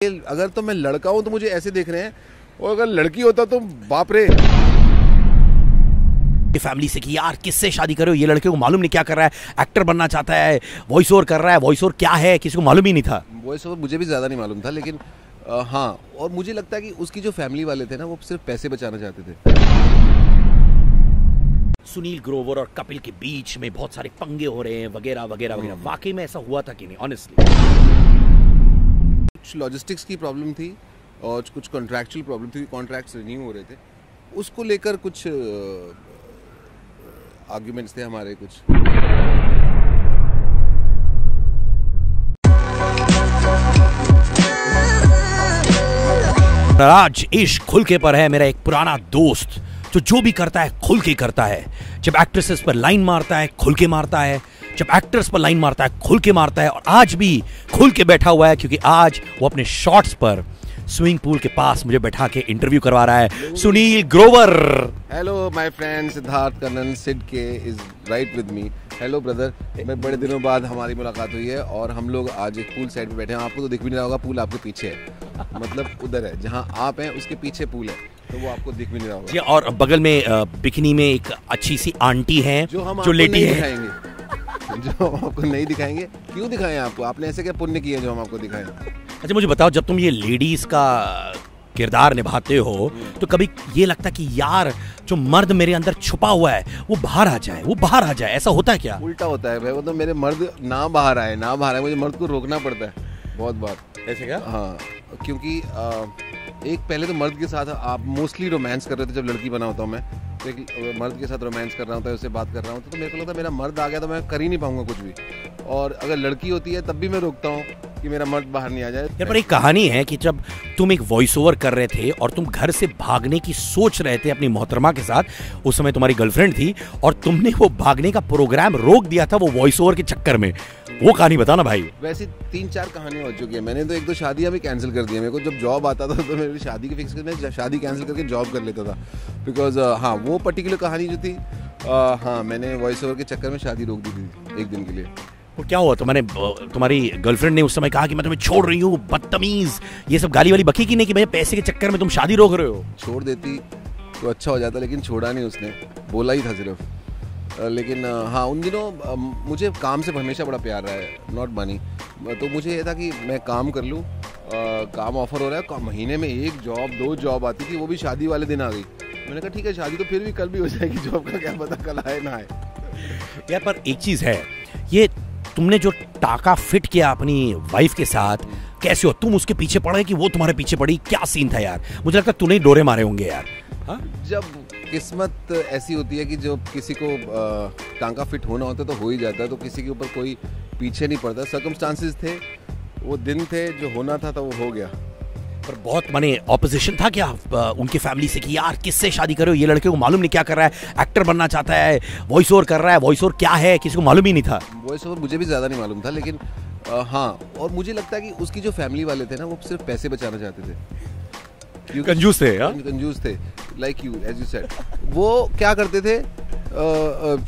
अगर तो मैं लड़का हूँ तो मुझे ऐसे देख रहे हैं, और अगर लड़की होता तो बाप रे। फैमिली से कि यार किससे शादी करो, ये लड़के को मालूम नहीं क्या कर रहा है, एक्टर बनना चाहता है, वॉइस ओवर कर रहा है, वॉइस ओवर क्या है किसी को मालूम ही नहीं था। वॉइस ओवर मुझे भी ज़्यादा नहीं मालूम था, लेकिन हाँ, और मुझे लगता है कि उसकी जो फैमिली वाले थे ना, वो सिर्फ पैसे बचाना चाहते थे। सुनील ग्रोवर और कपिल के बीच में बहुत सारे पंगे हो रहे हैं वगैरह वगैरह वगैरह, वाकई में ऐसा हुआ था कि नहीं ऑनेस्टली? कुछ लॉजिस्टिक्स की प्रॉब्लम थी और कुछ कॉन्ट्रैक्चुअल प्रॉब्लम थी, कॉन्ट्रैक्ट्स रिन्यू हो रहे थे, उसको लेकर कुछ आर्ग्यूमेंट्स थे हमारे कुछ। आज इश्क खुल के पर है मेरा एक पुराना दोस्त, जो भी करता है खुल के करता है। जब एक्ट्रेसेस पर लाइन मारता है खुल के मारता है, जब एक्टर्स पर लाइन मारता है खुल के मारता है, और आज भी खुल के बैठा हुआ है क्योंकि आज वो अपने शॉट्स पर स्विमिंग पूल के पास मुझे बैठा के इंटरव्यू करवा रहा है। Sunil Grover. Hello my friend Siddharth Kannan Sid K is right with me. Hello brother, मैं बड़े दिनों बाद हमारी मुलाकात हुई है और हम लोग आज एक पूल साइड पे बैठे हैं। आपको तो दिख भी नहीं रहा होगा, पूल आपके पीछे है, मतलब उधर है जहाँ आप हैं उसके पीछे पूल है, तो वो आपको दिख भी नहीं रहा होगा। जी, और बगल में बिकिनी में एक अच्छी सी आंटी है जो लेटी है, जो आपको नहीं दिखाएंगे। क्यों दिखाएं आपको? आपने ऐसे क्या पुण्य किए जो हम आपको दिखाएं? अच्छा मुझे बताओ, जब तुम ये लेडीज का किरदार निभाते हो तो कभी ये लगता कि यार जो मर्द मेरे अंदर छुपा हुआ है वो बाहर आ जाए, वो बाहर आ जाए, ऐसा होता है क्या? उल्टा होता है भाई, वो तो मेरे मर्द ना बाहर आए, मुझे मर्द को रोकना पड़ता है बहुत बार। ऐसे क्या? हाँ, क्योंकि एक पहले तो मर्द के साथ आप मोस्टली रोमांस कर रहे थे। जब लड़की बना होता हूँ मैं तो एक मर्द के साथ रोमांस कर रहा होता है, उससे बात कर रहा हूँ, तो मेरे को लगता है मेरा मर्द आ गया तो मैं कर ही नहीं पाऊंगा कुछ भी। और अगर लड़की होती है तब भी मैं रोकता हूँ कि मेरा मर्द बाहर नहीं आ जाए। यार पर एक कहानी है कि जब तुम एक वॉइस ओवर कर रहे थे और तुम घर से भागने की सोच रहे थे अपनी मोहतरमा के साथ, उस समय तुम्हारी गर्लफ्रेंड थी और तुमने वो भागने का प्रोग्राम रोक दिया था वो वॉइस ओवर के चक्कर में, वो कहानी बताना भाई। वैसे 3-4 कहानियां हो चुकी है, मैंने तो 1-2 शादियां भी कैंसिल कर दी है। मेरे को जब जॉब आता था तो मेरी शादी की फिक्स मैं शादी कैंसिल करके जॉब कर लेता था, बिकॉज हाँ वो पर्टिकुलर कहानी जो थी, हाँ मैंने वॉइस ओवर के चक्कर में शादी रोक दी थी एक दिन के लिए। वो क्या हुआ? तुम्हारी गर्लफ्रेंड ने उस समय कहा कि मैं तुम्हें छोड़ रही हूँ, बदतमीज, ये सब गाली वाली बकी की नहीं कि भाई पैसे के चक्कर में तुम शादी रोक रहे हो? छोड़ देती तो अच्छा हो जाता, लेकिन छोड़ा नहीं उसने, बोला ही था सिर्फ। लेकिन हाँ उन दिनों मुझे काम से हमेशा बड़ा प्यार रहा है, नॉट मनी। तो मुझे ये था कि मैं काम कर लूँ, काम ऑफर हो रहा है, महीने में 1 जॉब 2 जॉब आती थी, वो भी शादी वाले दिन आ गई। मैंने कहा ठीक है, शादी तो फिर भी कल भी हो जाएगी, जॉब का क्या पता कल आए ना आए। यार पर एक चीज़ है, ये तुमने जो टाका फिट किया अपनी वाइफ के साथ, कैसे हो तुम उसके पीछे पड़े कि वो तुम्हारे पीछे पड़ी, क्या सीन था यार? मुझे लगता है तूने ही डोरे मारे होंगे यार। हाँ, जब किस्मत ऐसी होती है कि जो किसी को टांका फिट होना होता है तो हो ही जाता है, तो किसी के ऊपर कोई पीछे नहीं पड़ता। सर्कमस्टांसेस थे, वो दिन थे, जो होना था तो वो हो गया। पर बहुत माने ऑपोजिशन था क्या उनकी फैमिली से कि यार किससे शादी करो, ये लड़के को मालूम नहीं क्या कर रहा है, एक्टर बनना चाहता है, वॉइस ओवर कर रहा है, वॉइस ओवर क्या है किसी को मालूम ही नहीं था? वॉइस ओवर मुझे भी ज़्यादा नहीं मालूम था, लेकिन हाँ, और मुझे लगता है कि उसकी जो फैमिली वाले थे ना, वो सिर्फ पैसे बचाना चाहते थे, कंजूस थे। कंजूस थे, like you as you said. वो क्या करते थे,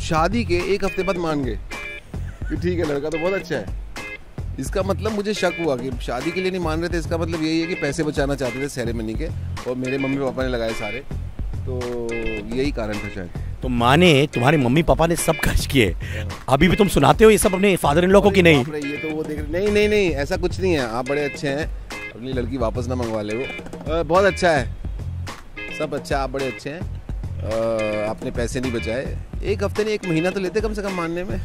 शादी के 1 हफ्ते बाद मान गए कि ठीक है लड़का तो बहुत अच्छा है। इसका मतलब मुझे शक हुआ कि शादी के लिए नहीं मान रहे थे, इसका मतलब यही है कि पैसे बचाना चाहते थे सेरेमनी के, और मेरे मम्मी पापा ने लगाए सारे, तो यही कारण था शायद। तो माने तुम्हारे मम्मी पापा ने सब खर्च किए, अभी भी तुम सुनाते हो ये सब अपने फादर इन लॉ को कि नहीं? ये तो वो देख रहे, नहीं ऐसा कुछ नहीं है, आप बड़े अच्छे हैं, अपनी लड़की वापस ना मंगवा ले, वो बहुत अच्छा है, सब अच्छा, आप बड़े अच्छे हैं, आपने पैसे नहीं बचाए। 1 हफ्ते नहीं 1 महीना तो लेते कम से कम मानने में।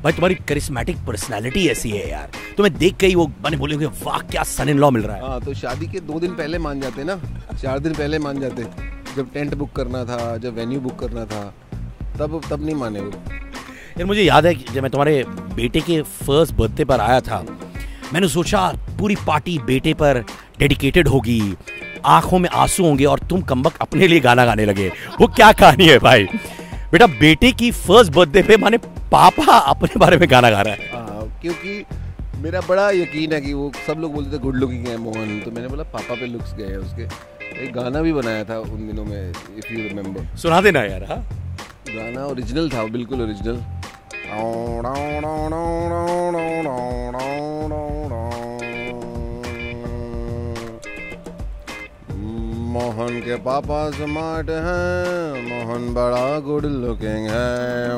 भाई तुम्हारी करिश्मेटिक पर्सनालिटी ऐसी है यार, तुम्हें देख के ही वो बने बोलेंगे वाह क्या सन इन लॉ मिल रहा है। हाँ, तो शादी के 2 दिन पहले मान जाते ना, 4 दिन पहले मान जाते, जब टेंट बुक करना था, जब वेन्यू बुक करना था, तब नहीं माने वो। यार मुझे याद है कि जब मैं तुम्हारे बेटे के फर्स्ट बर्थडे पर आया था, मैंने सोचा पूरी पार्टी बेटे पर डेडिकेटेड होगी, आंखों में आंसू होंगे और तुम कमबक अपने लिए गाना गाने लगे। वो क्या कहानी है भाई? बेटा बेटे की फर्स्ट बर्थडे पे माने पापा अपने बारे में गाना गा रहा है। हाँ, क्योंकि मेरा बड़ा यकीन है कि वो सब लोग बोलते थे गुड लुकिंग है मोहन, तो मैंने बोला पापा पे लुक्स गए हैं उसके। एक गाना भी बनाया था उन दिनों में, इफ यू रिमेम्बर। सुना देना यार। हाँ, गाना ओरिजिनल था, बिल्कुल ओरिजिनल। मोहन के पापा स्मार्ट हैं, मोहन बड़ा गुड लुकिंग है।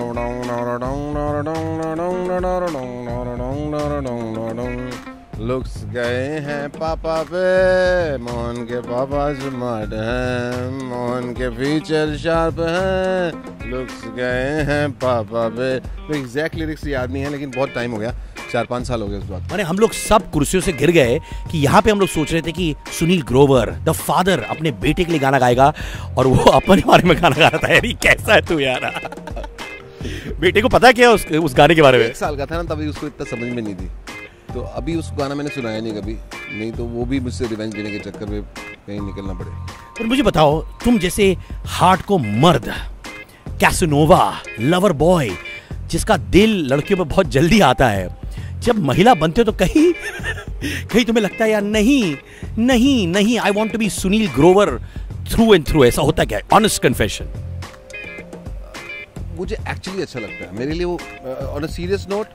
लुक्स गए हैं पापा पे, मोहन के पापा स्मार्ट हैं, मोहन के फीचर शार्प हैं, लुक्स गए हैं पापा पे। तो एग्जैक्ट लिरिक्स याद नहीं है, लेकिन बहुत टाइम हो गया, 4-5 साल हो गए उस बात। माने हम लोग सब कुर्सियों से गिर गए कि यहाँ पे हम लोग सोच रहे थे कि सुनील ग्रोवर द फादर अपने बेटे के लिए गाना गाएगा और वो अपने बारे में गाना गा रहा था। यार कैसा है तू यार। बेटे को पता क्या उस गाने के बारे में? 1 साल का था ना, तभी उसको इतना समझ में नहीं थी, तो अभी उस गाना मैंने सुनाया नहीं कभी, नहीं तो वो भी मुझसे रिवेंज देने के चक्कर में कहीं निकलना पड़े। पर मुझे बताओ, तुम जैसे हार्ट को मर्द, कैसनोवा, लवर बॉय, जिसका दिल लड़कियों पे बहुत जल्दी आता है, जब महिला बनते हो तो कहीं कहीं तुम्हें लगता है यार नहीं नहीं नहीं, I want to be Sunil Grover through and through, ऐसा होता क्या है? Honest confession. मुझे एक्चुअली अच्छा लगता है, मेरे लिए वो ऑन अ सीरियस नोट,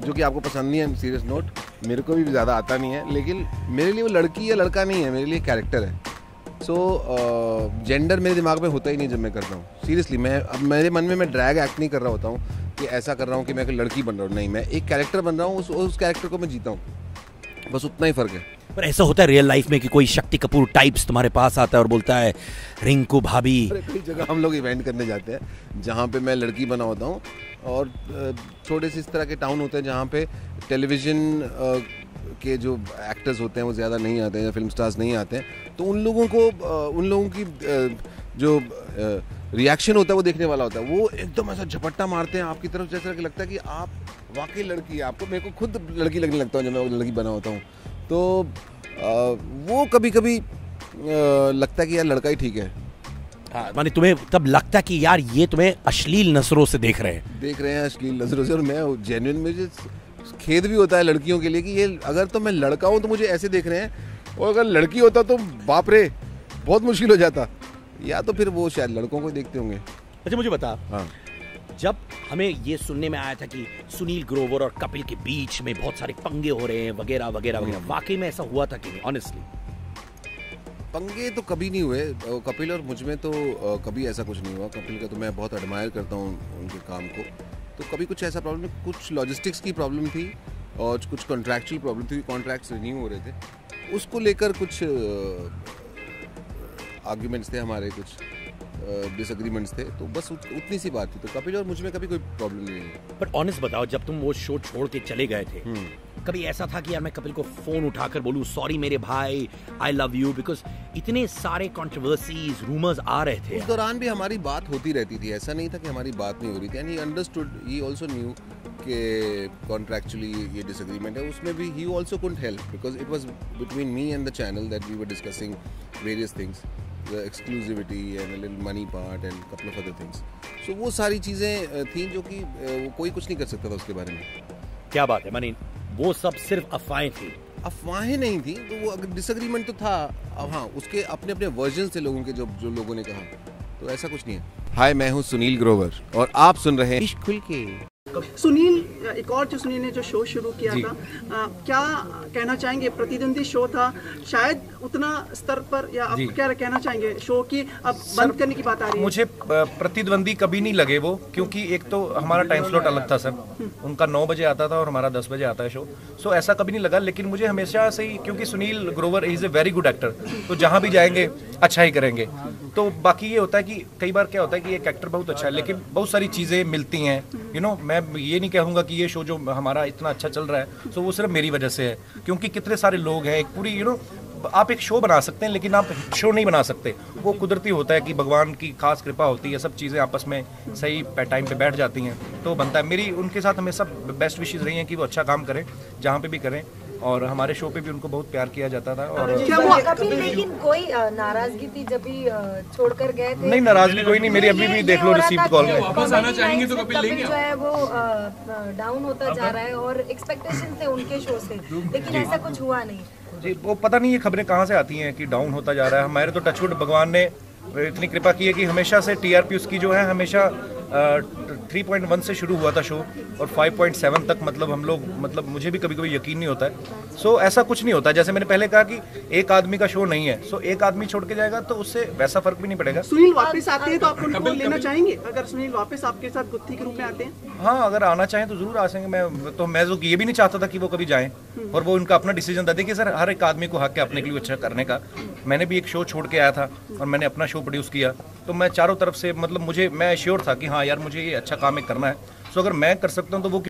जो कि आपको पसंद नहीं है सीरियस नोट, मेरे को भी ज़्यादा आता नहीं है, लेकिन मेरे लिए वो लड़की या लड़का नहीं है, मेरे लिए कैरेक्टर है। सो जेंडर मेरे दिमाग में होता ही नहीं जब मैं करता हूँ। सीरियसली मैं अब मेरे मन में मैं ड्रैग एक्ट नहीं कर रहा होता हूँ कि ऐसा कर रहा हूँ कि मैं एक लड़की बन रहा हूँ, नहीं, मैं एक कैरेक्टर बन रहा हूँ, उस कैरेक्टर को मैं जीता हूँ, बस उतना ही फ़र्क है। पर ऐसा होता है रियल लाइफ में कि कोई शक्ति कपूर टाइप्स तुम्हारे पास आता है और बोलता है रिंकू भाभी? कई जगह हम लोग इवेंट करने जाते हैं जहाँ पे मैं लड़की बना होता हूँ, और थोड़े से इस तरह के टाउन होते हैं जहाँ पे टेलीविज़न के जो एक्टर्स होते हैं वो ज़्यादा नहीं आते हैं या फिल्म स्टार्स नहीं आते हैं, तो उन लोगों की जो रिएक्शन होता है वो देखने वाला होता है। वो एकदम ऐसा झपट्टा मारते हैं आपकी तरफ, जैसा कि लगता है कि आप वाकई लड़की है। आपको, मेरे को खुद लड़की लगने लगता हूँ जब मैं लड़की बना होता हूँ, तो वो कभी कभी लगता है कि यार लड़का ही ठीक है। हाँ, माने तुम्हें तब लगता है कि यार ये तुम्हें अश्लील नजरों से देख रहे हैं अश्लील नजरों से, और मैं जेन्युइन, मुझे खेद भी होता है लड़कियों के लिए कि ये अगर तो मैं लड़का हूँ तो मुझे ऐसे देख रहे हैं, और अगर लड़की होता तो बाप रे बहुत मुश्किल हो जाता, या तो फिर वो शायद लड़कों को देखते होंगे। अच्छा मुझे बता, हाँ, जब हमें ये सुनने में आया था कि सुनील ग्रोवर और कपिल के बीच में बहुत सारे पंगे हो रहे हैं वगैरह वगैरह वगैरह, वाकई में ऐसा हुआ था कि नहीं? ऑनेस्टली पंगे तो कभी नहीं हुए कपिल और मुझ में, तो कभी ऐसा कुछ नहीं हुआ। कपिल का तो मैं बहुत एडमायर करता हूँ उनके काम को, तो कभी कुछ ऐसा प्रॉब्लम, कुछ लॉजिस्टिक्स की प्रॉब्लम थी और कुछ कॉन्ट्रैक्चुअल प्रॉब्लम थी, कॉन्ट्रैक्ट्स रिन्यू हो रहे थे, उसको लेकर कुछ आर्ग्यूमेंट्स थे हमारे, कुछ डिसएग्रीमेंट्स थे, तो बस उतनी सी बात थी। तो कपिल और मुझ में कभी कोई प्रॉब्लम नहीं है। बट ऑनेस्ट बताओ, जब तुम वो शो छोड़ के चले गए थे, कभी ऐसा था कि यार मैं कपिल को फोन उठाकर बोलूं सॉरी मेरे भाई, आई लव यू, बिकॉज इतने सारे कंट्रोवर्सीज, रूमर्स आ रहे थे? उस दौरान भी हमारी बात होती रहती थी, ऐसा नहीं था कि हमारी बात नहीं हो रही थी, and he understood, he also knew कि कॉन्ट्रैक्चुअली ये डिसएग्रीमेंट है। उसमें भी he also couldn't help, because it was between me and the channel that we were discussing various things, the exclusivity and a little money part and couple of other things. So वो सारी चीज़ें थीं जो कि कोई कुछ नहीं कर सकता था उसके बारे में। क्या बात है, मानी वो सब सिर्फ अफवाहें थी? अफवाहें नहीं थी, तो वो अगर डिसएग्रीमेंट तो था, हाँ, उसके अपने अपने वर्जन थे लोगों के, जो लोगों ने कहा, तो ऐसा कुछ नहीं है। हाय, मैं हूँ सुनील ग्रोवर और आप सुन रहे हैं इश्क खुल के। सुनील, एक और जो सुनील ने जो शो शुरू किया था, क्या कहना चाहेंगे? प्रतिद्वंदी शो था, शायद उतना स्तर पर, या आप क्या कहना चाहेंगे शो की अब बंद करने की बात आ रही है? मुझे प्रतिद्वंदी कभी नहीं लगे वो, क्योंकि एक तो हमारा टाइम स्लॉट अलग था सर, उनका 9 बजे आता था और हमारा 10 बजे आता है शो, सो ऐसा कभी नहीं लगा। लेकिन मुझे हमेशा से ही, क्योंकि Sunil Grover is a very good actor, तो जहाँ भी जाएंगे अच्छा ही करेंगे। तो बाकी ये होता है कि कई बार क्या होता है कि एक एक्टर बहुत अच्छा है, लेकिन बहुत सारी चीज़ें मिलती हैं, यू नो, मैं ये नहीं कहूँगा कि ये शो जो हमारा इतना अच्छा चल रहा है तो वो सिर्फ मेरी वजह से है, क्योंकि कितने सारे लोग हैं, एक पूरी, यू नो, आप एक शो बना सकते हैं लेकिन आप शो नहीं बना सकते, वो कुदरती होता है कि भगवान की खास कृपा होती है, सब चीज़ें आपस में सही टाइम पे बैठ जाती हैं, तो बनता है। मेरी उनके साथ हमेशा बेस्ट विशेष रही हैं कि वो अच्छा काम करें जहाँ पे भी करें, और हमारे शो पे भी उनको बहुत प्यार किया जाता था। और कपिल, लेकिन कोई नाराजगी थी जब भी छोड़कर गए थे? नहीं, नाराजगी कोई नहीं मेरी, अभी भी देख लो रिसीव कॉल में। वापस आना चाहेंगे तो कपिल लेंगे? जो है वो डाउन होता जा रहा है, और एक्सपेक्टेशन थे उनके शो से, लेकिन ऐसा कुछ हुआ नहीं जी। वो पता नहीं ये खबरें कहाँ से आती हैं कि डाउन होता जा रहा है। हमारे तो टचवुड भगवान ने इतनी कृपा की है कि हमेशा से टीआरपी उसकी जो है हमेशा 3.1 से शुरू हुआ था शो और 5.7 तक, मतलब हम लोग, मतलब मुझे भी कभी कभी यकीन नहीं होता है। सो ऐसा कुछ नहीं होता, जैसे मैंने पहले कहा कि एक आदमी का शो नहीं है, सो एक आदमी छोड़ के जाएगा तो उससे वैसा फर्क भी नहीं पड़ेगा। सुनील वापस आते हैं तो आप उनको लेना चाहेंगे? अगर सुनील वापस आपके साथ गुत्थी के रूप में आते हैं? हाँ, अगर आना चाहें तो जरूर आ सकेंगे। मैं तो ये भी नहीं चाहता था कि वो कभी जाएं, और वो उनका अपना डिसीजन था। देखिए सर, हर एक आदमी को हक है अपने के लिए अच्छा करने का। मैंने भी एक शो छोड़ के आया था और मैंने अपना शो प्रोड्यूस किया, तो मैं चारों तरफ से, मतलब मैं श्योर था कि हाँ यार, मुझे ये अच्छा काम करना है। सो अगर मैं कर सकता हूँ तो वो